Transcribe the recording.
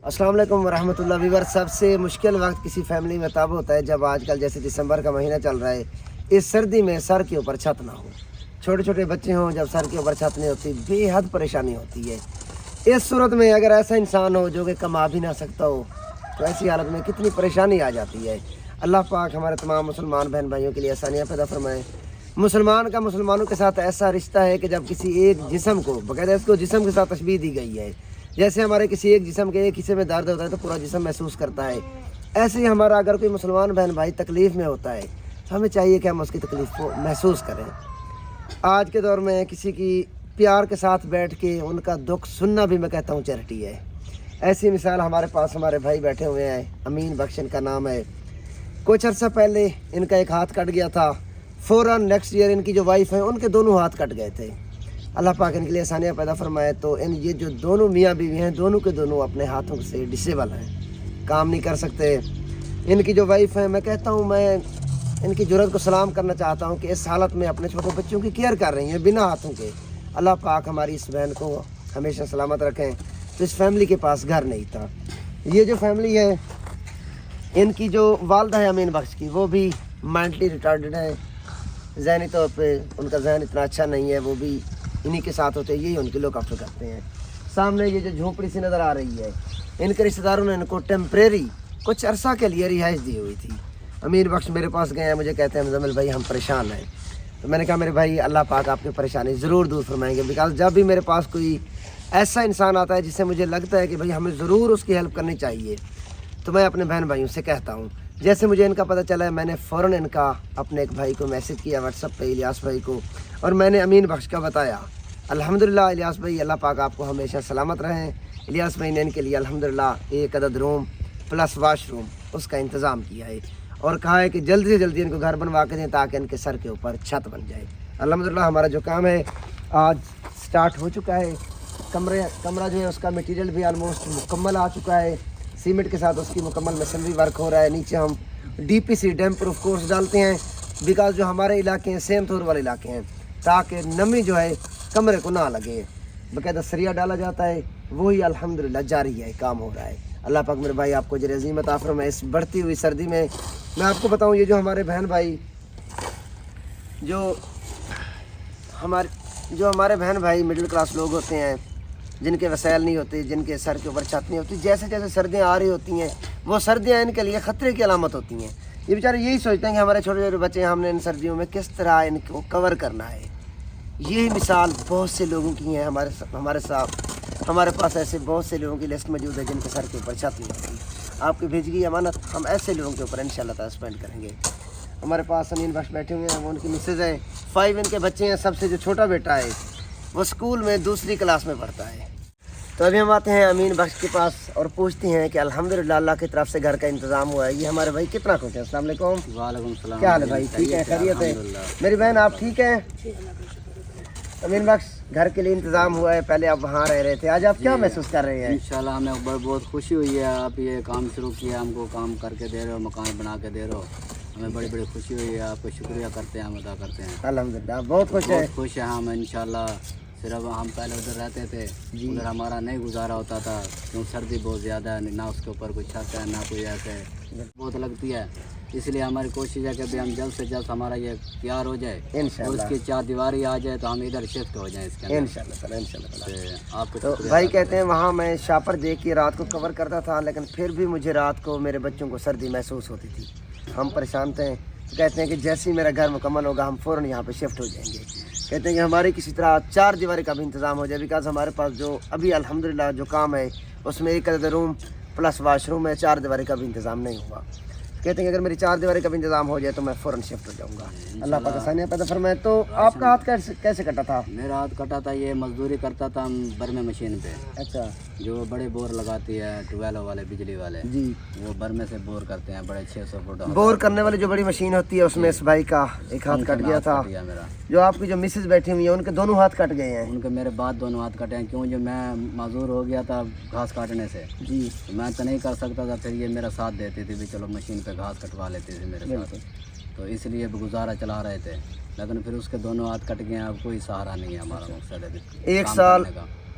السلام علیکم ورحمۃ اللہ ویور. سب سے مشکل وقت کسی فیملی میں تب ہوتا ہے جب آج کل جیسے دسمبر کا مہینہ چل رہا ہے, اس سردی میں سر کے اوپر چھت نہ ہو, چھوٹے چھوٹے بچے ہوں, جب سر کے اوپر چھت نہیں ہوتی بے حد پریشانی ہوتی ہے. اس صورت میں اگر ایسا انسان ہو جو کہ کما بھی نہ سکتا ہو تو ایسی حالت میں کتنی پریشانی آ جاتی ہے. اللہ پاک ہمارے تمام مسلمان بہن بھائیوں کے لیے آسانیاں پیدا فرمائے. مسلمان کا مسلمانوں کے ساتھ ایسا رشتہ ہے کہ جب کسی ایک جسم کو باقاعدہ اس کو جسم کے ساتھ تشبیہ دی گئی ہے, جیسے ہمارے کسی ایک جسم کے ایک حصے میں درد ہوتا ہے تو پورا جسم محسوس کرتا ہے, ایسے ہی ہمارا اگر کوئی مسلمان بہن بھائی تکلیف میں ہوتا ہے تو ہمیں چاہیے کہ ہم اس کی تکلیف کو محسوس کریں. آج کے دور میں کسی کی پیار کے ساتھ بیٹھ کے ان کا دکھ سننا بھی میں کہتا ہوں چیریٹی ہے. ایسی مثال ہمارے پاس ہمارے بھائی بیٹھے ہوئے ہیں, امین بخش ان کا نام ہے. کچھ عرصہ پہلے ان کا ایک ہاتھ کٹ گیا تھا, فوراً نیکسٹ ایئر ان کی جو وائف ہیں ان کے دونوں ہاتھ کٹ گئے تھے. اللہ پاک ان کے لیے آسانیاں پیدا فرمائے. تو یہ جو دونوں میاں بیوی ہیں دونوں کے دونوں اپنے ہاتھوں سے ڈسیبل ہیں, کام نہیں کر سکتے. ان کی جو وائف ہیں میں کہتا ہوں, میں ان کی جرأت کو سلام کرنا چاہتا ہوں کہ اس حالت میں اپنے چھوٹے بچوں کی کیئر کر رہی ہیں بنا ہاتھوں کے. اللہ پاک ہماری اس بہن کو ہمیشہ سلامت رکھیں. تو اس فیملی کے پاس گھر نہیں تھا. یہ جو فیملی ہے ان کی جو والدہ ہے امین بخش کی, وہ بھی مینٹلی ریٹارڈڈ ہے, ذہنی طور پہ ان کا ذہن اتنا اچھا نہیں ہے. وہ بھی انہی کے ساتھ ہوتے ہیں, یہی ان کے لوگ آفر کرتے ہیں. سامنے یہ جو جھونپڑی سی نظر آ رہی ہے ان کے رشتہ داروں نے ان کو ٹیمپریری کچھ عرصہ کے لیے رہائش دی ہوئی تھی. امیر بخش میرے پاس گئے ہیں, مجھے کہتے ہیں مزمل بھائی ہم پریشان ہیں. تو میں نے کہا میرے بھائی اللہ پاک آپ کی پریشانی ضرور دور فرمائیں گے, بیکاز جب بھی میرے پاس کوئی ایسا انسان آتا ہے جس سے مجھے لگتا ہے کہ بھائی ہمیں ضرور اس کی ہیلپ کرنی چاہیے, تو میں اپنے بہن بھائیوں سے کہتا ہوں. جیسے مجھے ان کا پتہ چلا ہے میں نے فوراً ان کا اپنے ایک بھائی کو میسج کیا واٹس ایپ پہ, الیاس بھائی کو, اور میں نے امین بخش کا بتایا. الحمدللہ الیاس بھائی اللہ پاک آپ کو ہمیشہ سلامت رہیں. الیاس بھائی نے ان کے لیے الحمدللہ ایک عدد روم پلس واش روم اس کا انتظام کیا ہے, اور کہا ہے کہ جلدی سے جلدی ان کو گھر بنوا کے دیں تاکہ ان کے سر کے اوپر چھت بن جائے. الحمدللہ ہمارا جو کام ہے آج سٹارٹ ہو چکا ہے. کمرہ جو ہے اس کا میٹیریل بھی آلموسٹ مکمل آ چکا ہے, سیمنٹ کے ساتھ اس کی مکمل مسنری ورک ہو رہا ہے. نیچے ہم ڈی پی سی ڈیم پروف کورس ڈالتے ہیں, بیکاز جو ہمارے علاقے ہیں سیم طور والے علاقے ہیں, تاکہ نمی جو ہے کمرے کو نہ لگے. باقاعدہ سریا ڈالا جاتا ہے, وہی الحمدللہ جاری ہے, کام ہو رہا ہے. اللہ پاک میرے بھائی آپ کو اجر عظیم عطا فرمائے. اس بڑھتی ہوئی سردی میں آپ کو بتاؤں, یہ جو ہمارے بہن بھائی جو ہمارے بہن بھائی مڈل کلاس لوگ ہوتے ہیں, جن کے وسائل نہیں ہوتے, جن کے سر کے اوپر چھت نہیں ہوتی, جیسے جیسے سردیاں آ رہی ہوتی ہیں وہ سردیاں ان کے لیے خطرے کی علامت ہوتی ہیں. یہ بیچارے یہی سوچتے ہیں کہ ہمارے چھوٹے چھوٹے بچے ہیں, ہم نے ان سردیوں میں کس طرح ان کو کور کرنا ہے. یہی مثال بہت سے لوگوں کی ہیں ہمارے ساتھ. ہمارے پاس ایسے بہت سے لوگوں کی لسٹ موجود ہے جن کے سر کے اوپر چھت نہیں ہوتی. آپ کی بھیج گئی امانت ہم ایسے لوگوں کے اوپر انشاءاللہ تعالیٰ اسپینڈ کریں گے. ہمارے پاس امین بخش بیٹھے ہوئے ہیں, وہ ان کی مسز ہیں, 5 ان کے بچے ہیں. سب سے جو چھوٹا بیٹا ہے وہ اسکول میں 2ری کلاس میں پڑھتا ہے. تو ابھی ہم آتے ہیں امین بخش کے پاس اور پوچھتے ہیں کہ الحمدللہ اللہ کی طرف سے گھر کا انتظام ہوا ہے. یہ ہمارے بھائی کتنا خوش ہیں. السلام علیکم. وعلیکم السلام. کیا حال ہے بھائی, ٹھیک ہے, خیریت ہے؟ میری بہن آپ ٹھیک ہیں؟ امین بخش گھر کے لیے انتظام ہوا ہے, پہلے آپ وہاں رہ رہے تھے, آج آپ کیا محسوس کر رہے ہیں؟ انشاءاللہ ہمیں بہت خوشی ہوئی ہے, آپ یہ کام شروع کیا, ہم کو کام کر کے دے رہے ہو, مکان بنا کے دے رہے ہو, ہمیں بڑی بڑی خوشی ہوئی ہے. آپ کو شکریہ کرتے ہیں, ہم ادا کرتے ہیں. الحمدللہ بہت خوش ہیں. بہت خوش ہیں ہم انشاءاللہ. صرف ہم پہلے ادھر رہتے تھے, ادھر ہمارا نہیں گزارا ہوتا تھا, کیوں سردی بہت زیادہ ہے, نہ اس کے اوپر کوئی چھت ہے نہ کوئی ایسے بہت لگتی ہے. اس لیے ہماری کوشش ہے کہ بھی ہم جلد سے جلد ہمارا یہ تیار ہو جائے اور اس کی 4 دیواری آ جائے تو ہم ادھر شفٹ ہو جائیں اس کے انشاءاللہ. آپ کو تو بھائی کہتے ہیں وہاں میں شاپر دے کے رات کو کور کرتا تھا, لیکن پھر بھی مجھے رات کو میرے بچوں کو سردی محسوس ہوتی تھی. ہم پریشان تھے. کہتے ہیں کہ جیسے ہی میرا گھر مکمل ہوگا ہم فوراً یہاں پہ شفٹ ہو جائیں گے. کہتے ہیں کہ ہماری کسی طرح 4 دیواری کا بھی انتظام ہو جائے, بیکاز ہمارے پاس جو ابھی الحمدللہ جو کام ہے اس میں 1 عدد روم پلس واش روم ہے, 4 دیواری کا بھی انتظام نہیں ہوا. کہتے ہیں کہ اگر میری 4 دیواری کا بھی انتظام ہو جائے تو میں فوراً شفٹ ہو جاؤں گا. اللہ پاک آسانیاں پیدا فرمائے. تو آپ کا ہاتھ کیسے کٹا تھا؟ میرا ہاتھ کٹا تھا, یہ مزدوری کرتا تھا ہم برمے مشین پہ. اچھا. جو بڑے بور لگاتی ہے 12 والے بجلی والے, جی, وہ برمے سے بور کرتے ہیں, بڑے 600 فٹ بور کرنے والی جو بڑی مشین ہوتی ہے اس میں اس بھائی کا ایک ہاتھ کٹ گیا تھا. میرا جو آپ کی جو مسز بیٹھی ہوئی ہیں ان کے دونوں ہاتھ کٹ گئے ہیں. ان کے میرے بعد دونوں ہاتھ کٹے ہیں, کیوں جو میں معذور ہو گیا تھا گھاس کاٹنے سے. جی, میں تو نہیں کر سکتا تھا, پھر یہ میرا ساتھ دیتی تھی بھی چلو مشین پہ گھاس کٹوا لیتے تھے میرے ساتھ, تو اس لیے گزارا چلا رہے تھے. لیکن پھر اس کے دونوں ہاتھ کٹ گئے ہیں, اب کوئی سہارا نہیں ہے. ہمارا مقصد ہے 1 سال